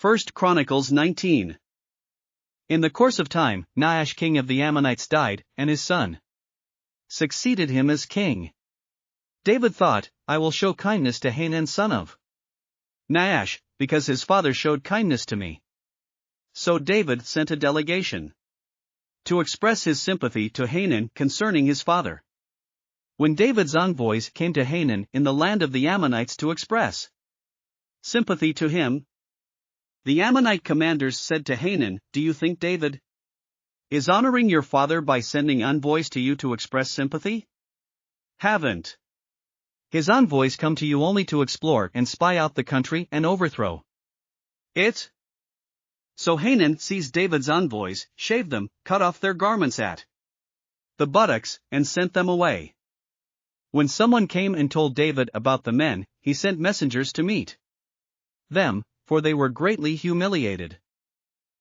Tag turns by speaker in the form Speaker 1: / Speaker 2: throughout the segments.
Speaker 1: 1 Chronicles 19. In the course of time, Nahash king of the Ammonites died, and his son succeeded him as king. David thought, I will show kindness to Hanun son of Nahash, because his father showed kindness to me. So David sent a delegation to express his sympathy to Hanun concerning his father. When David's envoys came to Hanun in the land of the Ammonites to express sympathy to him, the Ammonite commanders said to Hanun, Do you think David is honoring your father by sending envoys to you to express sympathy? Haven't his envoys come to you only to explore and spy out the country and overthrow it? So Hanun seized David's envoys, shaved them, cut off their garments at the buttocks, and sent them away. When someone came and told David about the men, he sent messengers to meet them, for they were greatly humiliated.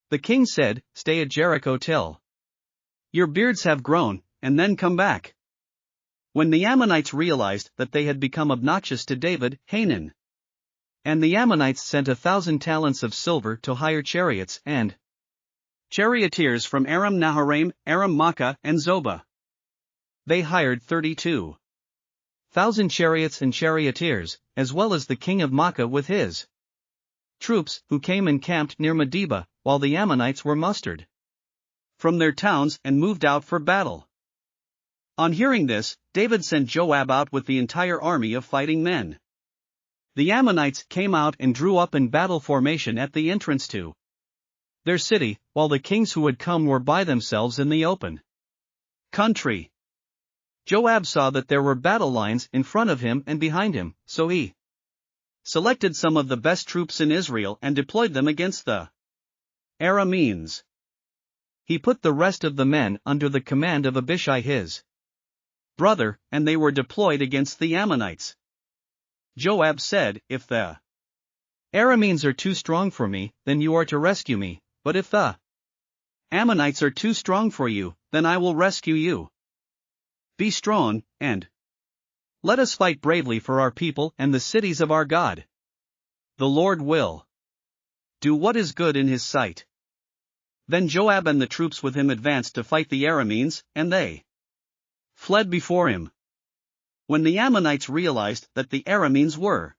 Speaker 1: The king said, Stay at Jericho till your beards have grown, and then come back. When the Ammonites realized that they had become obnoxious to David, Hanun and the Ammonites sent 1,000 talents of silver to hire chariots and charioteers from Aram Naharaim, Aram Makkah, and Zobah. They hired 32,000 chariots and charioteers, as well as the king of Makkah with his troops, who came and camped near Medeba, while the Ammonites were mustered from their towns and moved out for battle. On hearing this, David sent Joab out with the entire army of fighting men. The Ammonites came out and drew up in battle formation at the entrance to their city, while the kings who had come were by themselves in the open country. Joab saw that there were battle lines in front of him and behind him, so he selected some of the best troops in Israel and deployed them against the Arameans. He put the rest of the men under the command of Abishai his brother, and they were deployed against the Ammonites. Joab said, If the Arameans are too strong for me, then you are to rescue me, but if the Ammonites are too strong for you, then I will rescue you. Be strong, and let us fight bravely for our people and the cities of our God. The Lord will do what is good in his sight. Then Joab and the troops with him advanced to fight the Arameans, and they fled before him. When the Ammonites realized that the Arameans were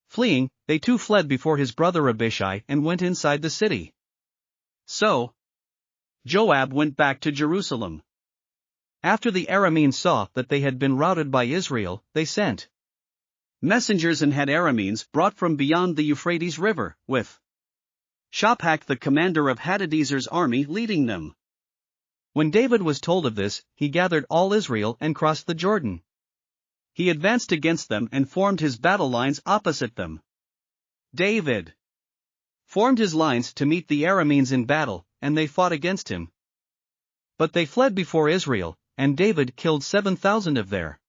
Speaker 1: fleeing, they too fled before his brother Abishai and went inside the city. So Joab went back to Jerusalem. After the Arameans saw that they had been routed by Israel, they sent messengers and had Arameans brought from beyond the Euphrates River, with Shophak the commander of Hadadezer's army leading them. When David was told of this, he gathered all Israel and crossed the Jordan. He advanced against them and formed his battle lines opposite them. David formed his lines to meet the Arameans in battle, and they fought against him. But they fled before Israel, and David killed 7,000 of their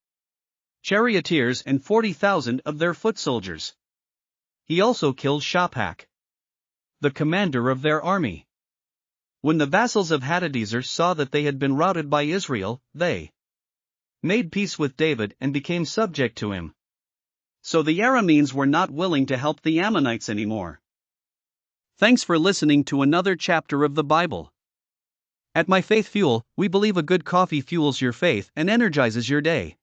Speaker 1: charioteers and 40,000 of their foot soldiers. He also killed Shophak, the commander of their army. When the vassals of Hadadezer saw that they had been routed by Israel, they made peace with David and became subject to him. So the Arameans were not willing to help the Ammonites anymore. Thanks for listening to another chapter of the Bible. At My Faith Fuel, we believe a good coffee fuels your faith and energizes your day.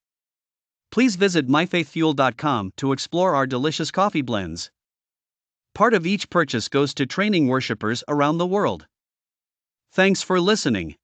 Speaker 1: Please visit myfaithfuel.com to explore our delicious coffee blends. Part of each purchase goes to training worshipers around the world. Thanks for listening.